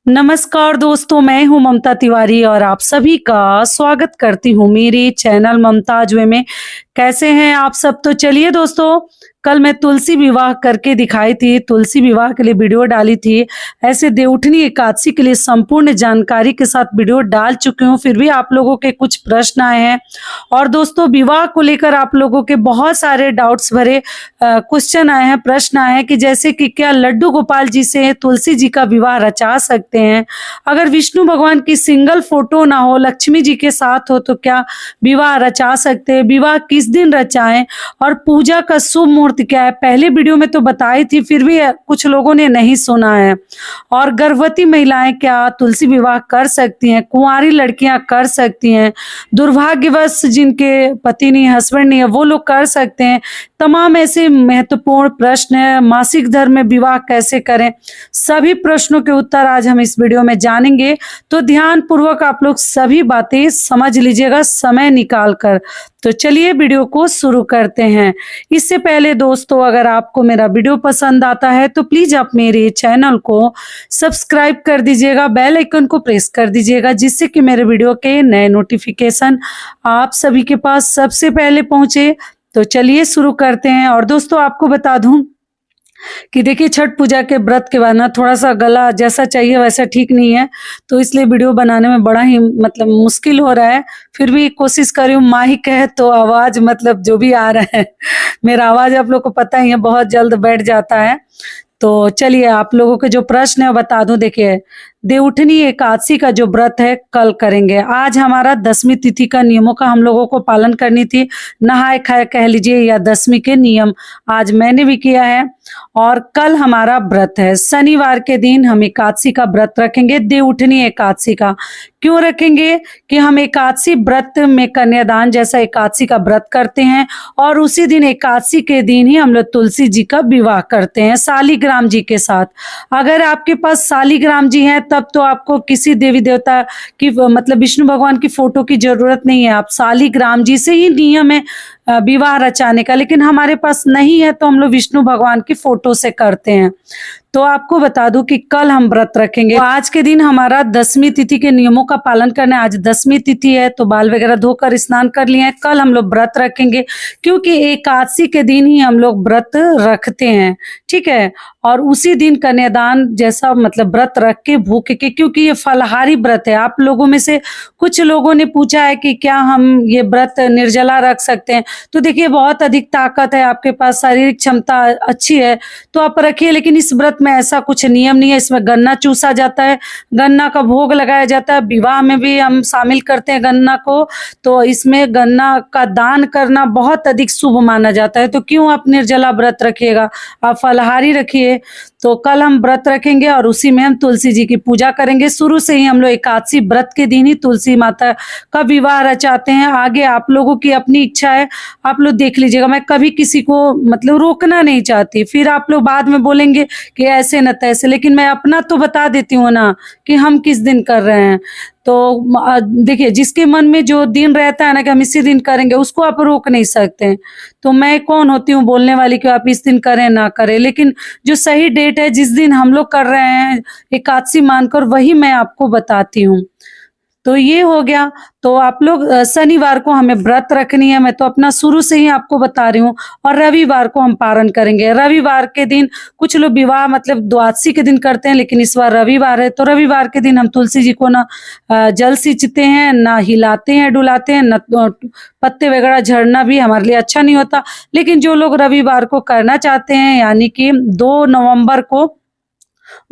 नमस्कार दोस्तों, मैं हूँ ममता तिवारी और आप सभी का स्वागत करती हूँ मेरे चैनल ममताज वे में। कैसे हैं आप सब? तो चलिए दोस्तों, कल मैं तुलसी विवाह करके दिखाई थी, तुलसी विवाह के लिए वीडियो डाली थी। ऐसे देवउठनी एकादशी के लिए संपूर्ण जानकारी के साथ वीडियो डाल चुकी हूँ, फिर भी आप लोगों के कुछ प्रश्न आए हैं। और दोस्तों, विवाह को लेकर आप लोगों के बहुत सारे डाउट्स भरे क्वेश्चन आए हैं, प्रश्न आए हैं कि जैसे कि क्या लड्डू गोपाल जी से तुलसी जी का विवाह रचा सकते हैं? अगर विष्णु भगवान की सिंगल फोटो ना हो, लक्ष्मी जी के साथ हो, तो क्या विवाह रचा सकते हैं? विवाह किस दिन रचाएं? और पूजा का शुभ मुहूर्त क्या है? पहले वीडियो में तो बताई थी, फिर भी कुछ लोगों ने नहीं सुना है। और गर्भवती महिलाएं क्या तुलसी विवाह कर सकती हैं? कुंवारी लड़कियां कर सकती हैं? दुर्भाग्यवश जिनके पति नहीं, हस्बैंड नहीं है, वो लोग कर सकते हैं? तमाम ऐसे महत्वपूर्ण प्रश्न है। मासिक धर्म में विवाह कैसे करें? सभी प्रश्नों के उत्तर आज हम इस वीडियो में जानेंगे, तो ध्यान पूर्वक आप लोग सभी बातें समझ लीजिएगा समय निकाल कर। तो चलिए वीडियो को शुरू करते हैं। इससे पहले दोस्तों, अगर आपको मेरा वीडियो पसंद आता है तो प्लीज आप मेरे चैनल को सब्सक्राइब कर दीजिएगा, बेल आइकन को प्रेस कर दीजिएगा, जिससे कि मेरे वीडियो के नए नोटिफिकेशन आप सभी के पास सबसे पहले पहुंचे। तो चलिए शुरू करते हैं। और दोस्तों, आपको बता दूं कि देखिए, छठ पूजा के व्रत के बाद ना थोड़ा सा गला जैसा चाहिए वैसा ठीक नहीं है, तो इसलिए वीडियो बनाने में बड़ा ही मुश्किल हो रहा है। फिर भी कोशिश कर रही हूँ। माइक है तो आवाज जो भी आ रहा है मेरा आवाज आप लोग को पता ही है, बहुत जल्द बैठ जाता है। तो चलिए, आप लोगों के जो प्रश्न है बता दूं। देखिए, देवउठनी एकादशी का जो व्रत है कल करेंगे। आज हमारा 10वीं तिथि का नियमों का हम लोगों को पालन करनी थी, नहाए खाए कह लीजिए, या 10वीं के नियम आज मैंने भी किया है। और कल हमारा व्रत है, शनिवार के दिन हम एकादशी का व्रत रखेंगे, देवउठनी एकादशी का। क्यों रखेंगे? कि हम एकादशी व्रत में कन्यादान जैसा एकादशी का व्रत करते हैं, और उसी दिन एकादशी के दिन ही हम लोग तुलसी जी का विवाह करते हैं शालिग्राम जी के साथ। अगर आपके पास शालिग्राम जी हैं तब तो आपको किसी देवी देवता की विष्णु भगवान की फोटो की जरूरत नहीं है, आप शालिग्राम जी से ही नियम है विवाह रचाने का। लेकिन हमारे पास नहीं है तो हम लोग विष्णु भगवान की फोटो से करते हैं। तो आपको बता दूं कि कल हम व्रत रखेंगे। तो आज के दिन हमारा 10वीं तिथि के नियमों का पालन करना है। आज 10वीं तिथि है तो बाल वगैरह धोकर स्नान कर लिए हैं। कल हम लोग व्रत रखेंगे, क्योंकि एकादशी के दिन ही हम लोग व्रत रखते हैं, ठीक है। और उसी दिन कन्यादान जैसा व्रत रख के भूख के, क्योंकि ये फलाहारी व्रत है। आप लोगों में से कुछ लोगों ने पूछा है कि क्या हम ये व्रत निर्जला रख सकते हैं? तो देखिए, बहुत अधिक ताकत है आपके पास, शारीरिक क्षमता अच्छी है तो आप रखिए। लेकिन इस व्रत में ऐसा कुछ नियम नहीं है। इसमें गन्ना चूसा जाता है, गन्ना का भोग लगाया जाता है, विवाह में भी हम शामिल करते हैं गन्ना को। तो इसमें गन्ना का दान करना बहुत अधिक शुभ माना जाता है। तो क्यों आप निर्जला व्रत रखिएगा, आप फलाहारी रखिए। तो कल हम व्रत रखेंगे और उसी में हम तुलसी जी की पूजा करेंगे। शुरू से ही हम लोग एकादशी व्रत के दिन ही तुलसी माता का विवाह रचाते हैं। आगे आप लोगों की अपनी इच्छा है, आप लोग देख लीजिएगा। मैं कभी किसी को रोकना नहीं चाहती, फिर आप लोग बाद में बोलेंगे कि ऐसे न तैसे। लेकिन मैं अपना तो बता देती हूँ ना कि हम किस दिन कर रहे हैं। तो देखिए, जिसके मन में जो दिन रहता है ना कि हम इसी दिन करेंगे, उसको आप रोक नहीं सकते। तो मैं कौन होती हूँ बोलने वाली कि आप इस दिन करें ना करें। लेकिन जो सही डेट है, जिस दिन हम लोग कर रहे हैं एकादशी मानकर, वही मैं आपको बताती हूँ। तो ये हो गया। तो आप लोग शनिवार को हमें व्रत रखनी है, मैं तो अपना शुरू से ही आपको बता रही हूँ। और रविवार को हम पारण करेंगे। रविवार के दिन कुछ लोग विवाह द्वादशी के दिन करते हैं, लेकिन इस बार रविवार है तो रविवार के दिन हम तुलसी जी को ना जल सींचते हैं, ना हिलाते हैं डुलाते हैं, ना पत्ते वगैरह झड़ना भी हमारे लिए अच्छा नहीं होता। लेकिन जो लोग रविवार को करना चाहते हैं, यानी कि 2 नवंबर को,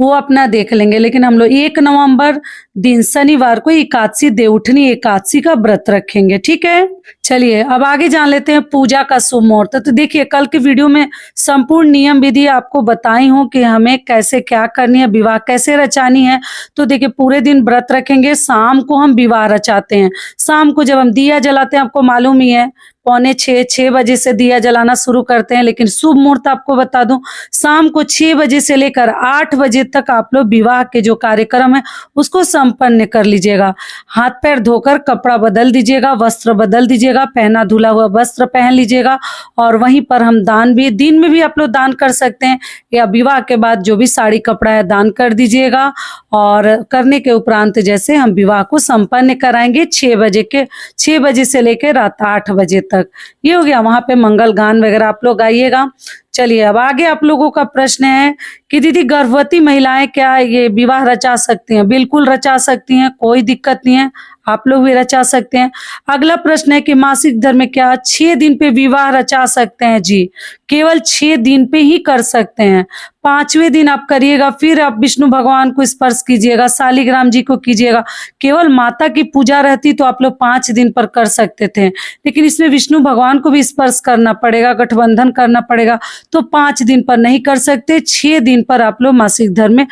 वो अपना देख लेंगे। लेकिन हम लोग 1 नवंबर दिन शनिवार को एकादशी, देवउठनी एकादशी का व्रत रखेंगे, ठीक है। चलिए अब आगे जान लेते हैं पूजा का शुभ मुहूर्त। तो देखिए, कल के वीडियो में संपूर्ण नियम विधि आपको बताई हूँ कि हमें कैसे क्या करनी है, विवाह कैसे रचानी है। तो देखिए, पूरे दिन व्रत रखेंगे, शाम को हम विवाह रचाते हैं। शाम को जब हम दिया जलाते हैं, आपको मालूम ही है, 6 बजे से दिया जलाना शुरू करते हैं, लेकिन शुभ मुहूर्त आपको बता दूं शाम को 6 बजे से लेकर 8 बजे तक आप लोग विवाह के जो कार्यक्रम है उसको संपन्न कर लीजिएगा। हाथ पैर धोकर कपड़ा बदल दीजिएगा, वस्त्र बदल दीजिएगा, पहना धुला हुआ वस्त्र पहन लीजिएगा और वहीं पर हम दान भी दिन में भी आप लोग दान कर सकते हैं या विवाह के बाद जो भी साड़ी कपड़ा है दान कर दीजिएगा। और करने के उपरांत जैसे हम विवाह को संपन्न कराएंगे 6 बजे से लेकर रात 8 बजे तक। ये हो गया, वहां पे मंगल गान वगैरह आप लोग गाइएगा। चलिए अब आगे आप लोगों का प्रश्न है कि दीदी गर्भवती महिलाएं क्या ये विवाह रचा सकती हैं? बिल्कुल रचा सकती हैं, कोई दिक्कत नहीं है, आप लोग भी रचा सकते हैं। अगला प्रश्न है कि मासिक धर्म में क्या 6 दिन पे विवाह रचा सकते हैं? जी, केवल 6 दिन पे ही कर सकते हैं। 5वें दिन आप करिएगा, फिर आप विष्णु भगवान को स्पर्श कीजिएगा, शालिग्राम जी को कीजिएगा। केवल माता की पूजा रहती तो आप लोग 5 दिन पर कर सकते थे, लेकिन इसमें विष्णु भगवान को भी स्पर्श करना पड़ेगा, गठबंधन करना पड़ेगा, तो 5 दिन पर नहीं कर सकते। 6 दिन पर आप लोग मासिक धर्म में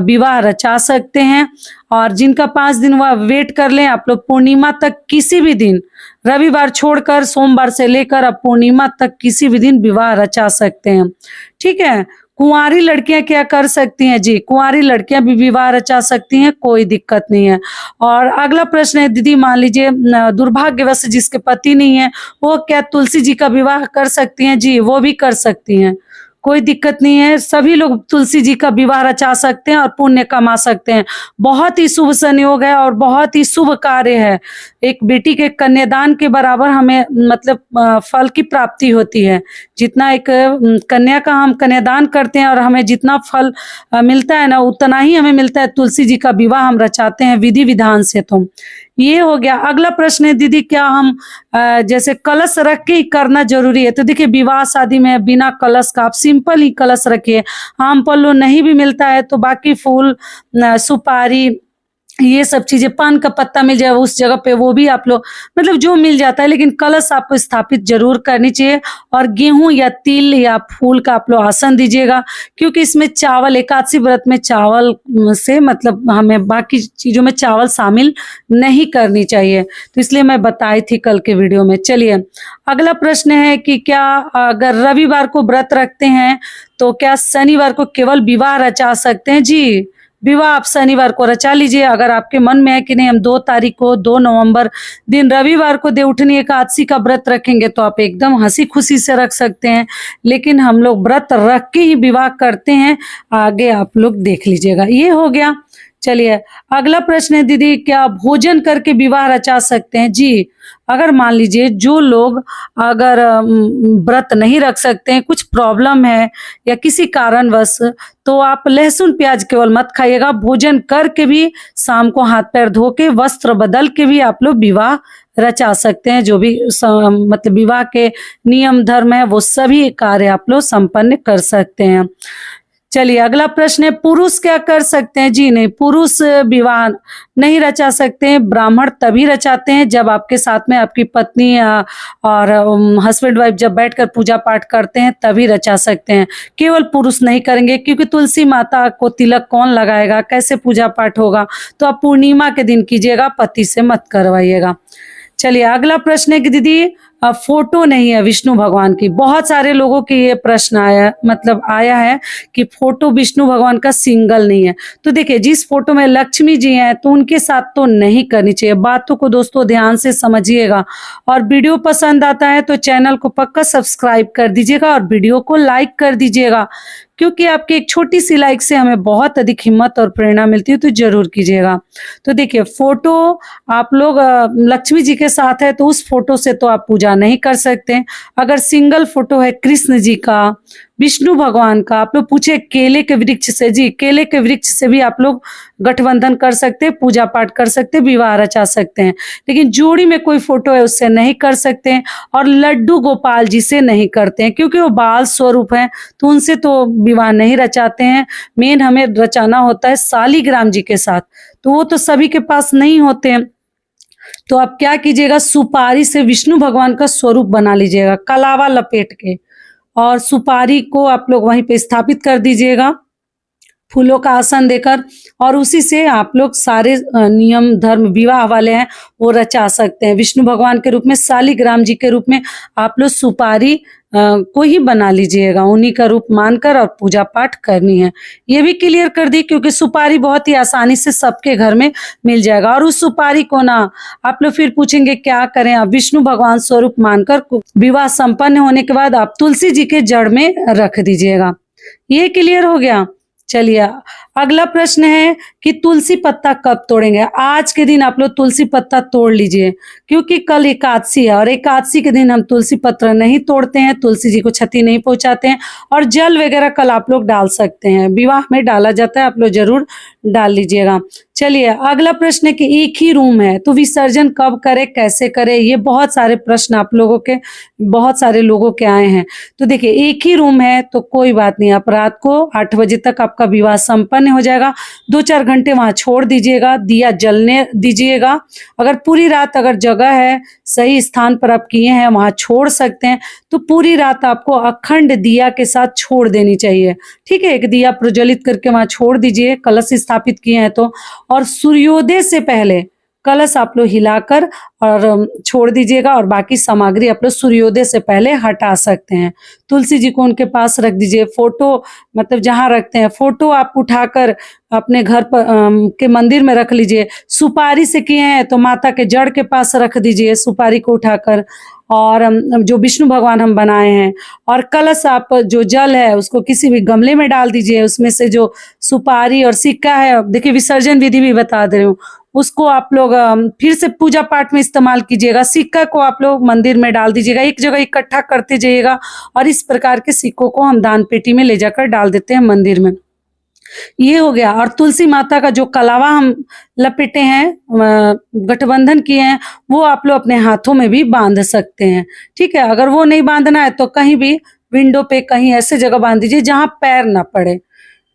विवाह रचा सकते हैं। और जिनका 5 दिन वह वेट कर लें, आप लोग पूर्णिमा तक किसी भी दिन, रविवार छोड़कर सोमवार से लेकर आप पूर्णिमा तक किसी भी दिन विवाह रचा सकते हैं। ठीक है। कुंवारी लड़कियां क्या कर सकती हैं? जी, कुंवारी लड़कियां भी विवाह रचा सकती हैं, कोई दिक्कत नहीं है। और अगला प्रश्न है दीदी, मान लीजिए दुर्भाग्यवश जिसके पति नहीं है वो क्या तुलसी जी का विवाह कर सकती हैं? जी, वो भी कर सकती हैं, कोई दिक्कत नहीं है। सभी लोग तुलसी जी का विवाह रचा सकते हैं और पुण्य कमा सकते हैं। बहुत ही शुभ संयोग है और बहुत ही शुभ कार्य है। एक बेटी के कन्यादान के बराबर हमें मतलब फल की प्राप्ति होती है। जितना एक कन्या का हम कन्यादान करते हैं और हमें जितना फल मिलता है ना, उतना ही हमें मिलता है तुलसी जी का विवाह हम रचाते हैं विधि विधान से। तो ये हो गया। अगला प्रश्न है दीदी, क्या हम जैसे कलश रख के ही करना जरूरी है? तो देखिए, विवाह शादी में बिना कलश का आप सिंपल ही कलश रखिए। आम पल्लू नहीं भी मिलता है तो बाकी फूल, सुपारी, ये सब चीजें, पान का पत्ता मिल जाए उस जगह पे वो भी आप लोग मतलब जो मिल जाता है, लेकिन कलश आपको स्थापित जरूर करनी चाहिए। और गेहूं या तिल या फूल का आप लोग आसन दीजिएगा, क्योंकि इसमें चावल, एकादशी व्रत में चावल से मतलब हमें बाकी चीजों में चावल शामिल नहीं करनी चाहिए, तो इसलिए मैं बताई थी कल के वीडियो में। चलिए अगला प्रश्न है कि क्या अगर रविवार को व्रत रखते हैं तो क्या शनिवार को केवल विवाह रचा सकते हैं? जी, विवाह आप शनिवार को रचा लीजिए। अगर आपके मन में है कि नहीं हम 2 तारीख को 2 नवंबर दिन रविवार को देवउठनी एकादशी का व्रत रखेंगे, तो आप एकदम हंसी खुशी से रख सकते हैं, लेकिन हम लोग व्रत रख के ही विवाह करते हैं, आगे आप लोग देख लीजिएगा। ये हो गया। चलिए अगला प्रश्न है दीदी, क्या भोजन करके विवाह रचा सकते हैं? जी, अगर मान लीजिए जो लोग अगर व्रत नहीं रख सकते हैं, कुछ प्रॉब्लम है या किसी कारणवश, तो आप लहसुन प्याज केवल मत खाइएगा। भोजन करके भी शाम को हाथ पैर धो के वस्त्र बदल के भी आप लोग विवाह रचा सकते हैं। जो भी मतलब विवाह के नियम धर्म है वो सभी कार्य आप लोग संपन्न कर सकते हैं। चलिए अगला प्रश्न है, पुरुष क्या कर सकते हैं? जी नहीं, पुरुष विवाह नहीं रचा सकते हैं। ब्राह्मण तभी रचाते हैं जब आपके साथ में आपकी पत्नी और हस्बैंड वाइफ जब बैठकर पूजा पाठ करते हैं, तभी रचा सकते हैं। केवल पुरुष नहीं करेंगे, क्योंकि तुलसी माता को तिलक कौन लगाएगा, कैसे पूजा पाठ होगा? तो आप पूर्णिमा के दिन कीजिएगा, पति से मत करवाइएगा। चलिए अगला प्रश्न है कि दीदी फोटो नहीं है विष्णु भगवान की। बहुत सारे लोगों के ये प्रश्न आया है कि फोटो विष्णु भगवान का सिंगल नहीं है। तो देखिए, जिस फोटो में लक्ष्मी जी हैं तो उनके साथ तो नहीं करनी चाहिए। बातों को दोस्तों ध्यान से समझिएगा, और वीडियो पसंद आता है तो चैनल को पक्का सब्सक्राइब कर दीजिएगा और वीडियो को लाइक कर दीजिएगा, क्योंकि आपकी एक छोटी सी लाइक से हमें बहुत अधिक हिम्मत और प्रेरणा मिलती है, तो जरूर कीजिएगा। तो देखिए, फोटो आप लोग लक्ष्मी जी के साथ है तो उस फोटो से तो आप पूजा नहीं कर सकते। अगर सिंगल फोटो है कृष्ण जी का, विष्णु भगवान का, आप लोग पूछे केले के वृक्ष से, जी केले के वृक्ष से भी आप लोग गठबंधन कर सकते, पूजा पाठ कर सकते, विवाह रचा सकते हैं। लेकिन जोड़ी में कोई फोटो है उससे नहीं कर सकते हैं, और लड्डू गोपाल जी से नहीं करते हैं, क्योंकि वो बाल स्वरूप हैं, तो उनसे तो विवाह नहीं रचाते हैं। मेन हमें रचाना होता है शालिग्राम जी के साथ, तो वो तो सभी के पास नहीं होते हैं। तो आप क्या कीजिएगा, सुपारी से विष्णु भगवान का स्वरूप बना लीजिएगा, कलावा लपेट के, और सुपारी को आप लोग वहीं पे स्थापित कर दीजिएगा। फूलों का आसन देकर, और उसी से आप लोग सारे नियम धर्म विवाह वाले हैं वो रचा सकते हैं। विष्णु भगवान के रूप में, शालिग्राम जी के रूप में आप लोग सुपारी को ही बना लीजिएगा, उन्हीं का रूप मानकर, और पूजा पाठ करनी है। ये भी क्लियर कर दी, क्योंकि सुपारी बहुत ही आसानी से सबके घर में मिल जाएगा। और उस सुपारी को ना आप लोग फिर पूछेंगे क्या करें, आप विष्णु भगवान स्वरूप मानकर विवाह संपन्न होने के बाद आप तुलसी जी के जड़ में रख दीजिएगा। ये क्लियर हो गया। चलिए अगला प्रश्न है कि तुलसी पत्ता कब तोड़ेंगे। आज के दिन आप लोग तुलसी पत्ता तोड़ लीजिए, क्योंकि कल एकादशी है, और एकादशी के दिन हम तुलसी पत्र नहीं तोड़ते हैं, तुलसी जी को क्षति नहीं पहुंचाते हैं। और जल वगैरह कल आप लोग डाल सकते हैं, विवाह में डाला जाता है, आप लोग जरूर डाल लीजिएगा। चलिए अगला प्रश्न है कि एक ही रूम है तो विसर्जन कब करे, कैसे करे। ये बहुत सारे प्रश्न आप लोगों के, बहुत सारे लोगों के आए हैं। तो देखिए एक ही रूम है तो कोई बात नहीं, आप रात को 8 बजे तक आपका विवाह संपन्न हो जाएगा। 2-4 घंटे वहां छोड़ दीजिएगा, दिया जलने दीजिएगा। अगर पूरी रात अगर जगह है, सही स्थान पर आप किए हैं, वहां छोड़ सकते हैं, तो पूरी रात आपको अखंड दिया के साथ छोड़ देनी चाहिए। ठीक है, एक दिया प्रज्वलित करके वहां छोड़ दीजिए, कलश स्थापित किए हैं तो। और सूर्योदय से पहले कलश आप लोग हिलाकर और छोड़ दीजिएगा, और बाकी सामग्री आप लोग सूर्योदय से पहले हटा सकते हैं। तुलसी जी को उनके पास रख दीजिए। फोटो मतलब जहां रखते हैं, फोटो आप उठाकर अपने घर पर के मंदिर में रख लीजिए। सुपारी से किए हैं तो माता के जड़ के पास रख दीजिए सुपारी को उठाकर, और जो विष्णु भगवान हम बनाए हैं। और कलश आप जो जल है उसको किसी भी गमले में डाल दीजिए, उसमें से जो सुपारी और सिक्का है, देखिए विसर्जन विधि भी बता दे रही हूँ, उसको आप लोग फिर से पूजा पाठ में इस्तेमाल कीजिएगा। सिक्का को आप लोग मंदिर में डाल दीजिएगा, एक जगह इकट्ठा करते जाइएगा, और इस प्रकार के सिक्कों को हम दान पेटी में ले जाकर डाल देते हैं मंदिर में। ये हो गया। और तुलसी माता का जो कलावा हम लपेटे हैं, गठबंधन किए हैं, वो आप लोग अपने हाथों में भी बांध सकते हैं। ठीक है, अगर वो नहीं बांधना है तो कहीं भी विंडो पे कहीं ऐसे जगह बांध दीजिए जहां पैर ना पड़े।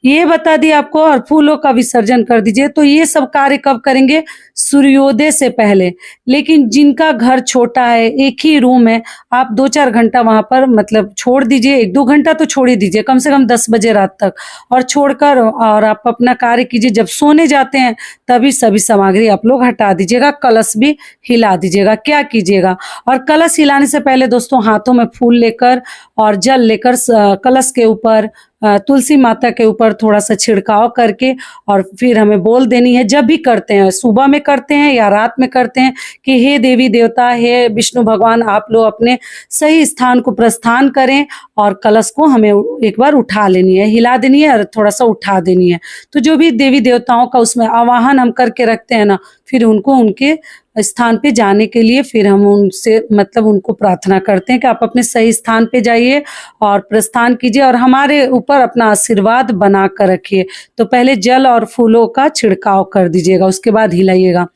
ये बता दिया आपको। और फूलों का विसर्जन कर दीजिए। तो ये सब कार्य कब करेंगे? सूर्योदय से पहले। लेकिन जिनका घर छोटा है, एक ही रूम है, आप 2-4 घंटा वहां पर मतलब छोड़ दीजिए, 1-2 घंटा तो छोड़ ही दीजिए, कम से कम 10 बजे रात तक, और छोड़कर और आप अपना कार्य कीजिए। जब सोने जाते हैं तभी सभी सामग्री आप लोग हटा दीजिएगा, कलश भी हिला दीजिएगा। क्या कीजिएगा? और कलश हिलाने से पहले दोस्तों हाथों में फूल लेकर और जल लेकर कलश के ऊपर, तुलसी माता के ऊपर थोड़ा सा छिड़काव करके, और फिर हमें बोल देनी है, जब भी करते हैं, सुबह में करते हैं या रात में करते हैं, कि हे देवी देवता, हे विष्णु भगवान, आप लोग अपने सही स्थान को प्रस्थान करें, और कलश को हमें एक बार उठा लेनी है, हिला देनी है और थोड़ा सा उठा देनी है। तो जो भी देवी देवताओं का उसमें आवाहन हम करके रखते हैं ना, फिर उनको उनके स्थान पे जाने के लिए फिर हम उनसे मतलब उनको प्रार्थना करते हैं कि आप अपने सही स्थान पे जाइए और प्रस्थान कीजिए, और हमारे ऊपर अपना आशीर्वाद बना कर रखिए। तो पहले जल और फूलों का छिड़काव कर दीजिएगा, उसके बाद हिलाइएगा।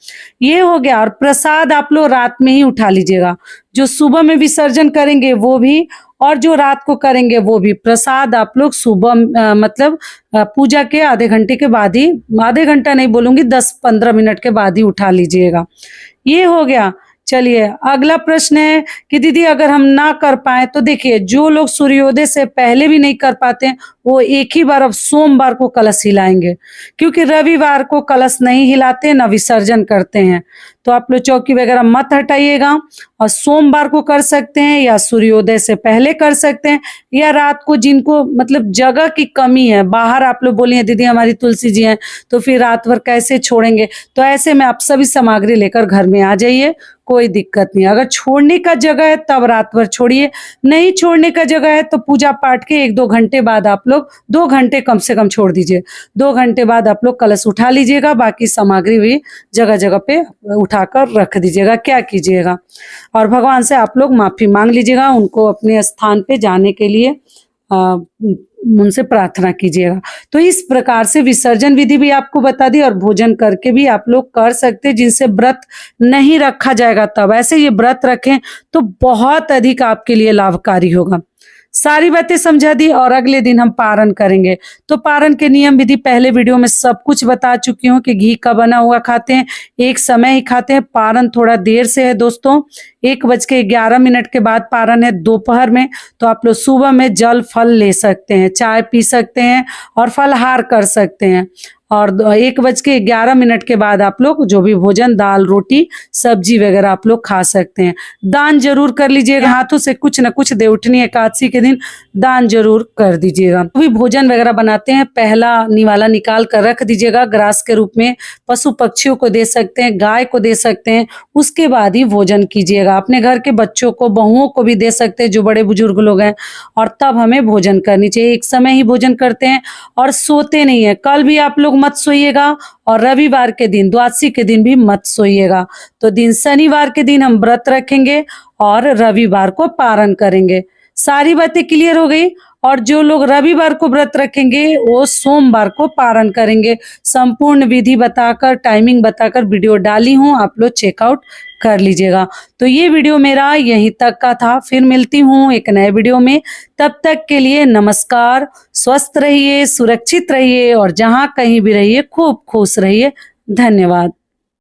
ये हो गया। और प्रसाद आप लोग रात में ही उठा लीजिएगा। जो सुबह में विसर्जन करेंगे वो भी, और जो रात को करेंगे वो भी। प्रसाद आप लोग सुबह मतलब पूजा के आधे घंटे के बाद ही, आधे घंटा नहीं बोलूंगी, 10-15 मिनट के बाद ही उठा लीजिएगा। ये हो गया। चलिए अगला प्रश्न है कि दीदी अगर हम ना कर पाए तो, देखिए जो लोग सूर्योदय से पहले भी नहीं कर पाते हैं वो एक ही बार अब सोमवार को कलश हिलाएंगे, क्योंकि रविवार को कलश नहीं हिलाते ना विसर्जन करते हैं। तो आप लोग चौकी वगैरह मत हटाइएगा, और सोमवार को कर सकते हैं या सूर्योदय से पहले कर सकते हैं, या रात को जिनको मतलब जगह की कमी है, बाहर आप लोग बोलिए दीदी हमारी तुलसी जी हैं तो फिर रात भर कैसे छोड़ेंगे, तो ऐसे में आप सभी सामग्री लेकर घर में आ जाइए, कोई दिक्कत नहीं। अगर छोड़ने का जगह है तब रात भर छोड़िए, नहीं छोड़ने का जगह है तो पूजा पाठ के 1-2 घंटे बाद आप लोग, 2 घंटे कम से कम छोड़ दीजिए, 2 घंटे बाद आप लोग कलश उठा लीजिएगा, बाकी सामग्री भी जगह जगह पे उठाकर रख दीजिएगा। क्या कीजिएगा? और भगवान से आप लोग माफी मांग लीजिएगा, उनको अपने स्थान पे जाने के लिए उनसे प्रार्थना कीजिएगा। तो इस प्रकार से विसर्जन विधि भी आपको बता दी, और भोजन करके भी आप लोग कर सकते हैं, जिनसे व्रत नहीं रखा जाएगा तब। ऐसे ये व्रत रखें तो बहुत अधिक आपके लिए लाभकारी होगा। सारी बातें समझा दी, और अगले दिन हम पारण करेंगे। तो पारण के नियम विधि पहले वीडियो में सब कुछ बता चुकी हूँ कि घी का बना हुआ खाते हैं, एक समय ही खाते हैं। पारण थोड़ा देर से है दोस्तों, 1:11 के बाद पारण है दोपहर में, तो आप लोग सुबह में जल फल ले सकते हैं, चाय पी सकते हैं और फलाहार कर सकते हैं। और 1:11 के बाद आप लोग जो भी भोजन, दाल रोटी सब्जी वगैरह आप लोग खा सकते हैं। दान जरूर कर लीजिएगा, हाथों से कुछ न कुछ देवउठनी एकादशी के दिन दान जरूर कर दीजिएगा। तो भी भोजन वगैरह बनाते हैं, पहला निवाला निकाल कर रख दीजिएगा ग्रास के रूप में, पशु पक्षियों को दे सकते हैं, गाय को दे सकते हैं, उसके बाद ही भोजन कीजिएगा। अपने घर के बच्चों को, बहुओं को भी दे सकते हैं जो बड़े बुजुर्ग लोग हैं, और तब हमें भोजन करनी चाहिए। एक समय ही भोजन करते हैं और सोते नहीं है। कल भी आप लोग मत सोइएगा और रविवार के दिन, द्वादशी के दिन भी मत सोइएगा। तो दिन शनिवार के दिन हम व्रत रखेंगे और रविवार को पारण करेंगे। सारी बातें क्लियर हो गई। और जो लोग रविवार को व्रत रखेंगे वो सोमवार को पारण करेंगे। संपूर्ण विधि बताकर, टाइमिंग बताकर वीडियो डाली हूँ, आप लोग चेकआउट कर लीजिएगा। तो ये वीडियो मेरा यहीं तक का था, फिर मिलती हूँ एक नए वीडियो में। तब तक के लिए नमस्कार, स्वस्थ रहिए, सुरक्षित रहिए और जहाँ कहीं भी रहिए खूब खुश रहिए। धन्यवाद।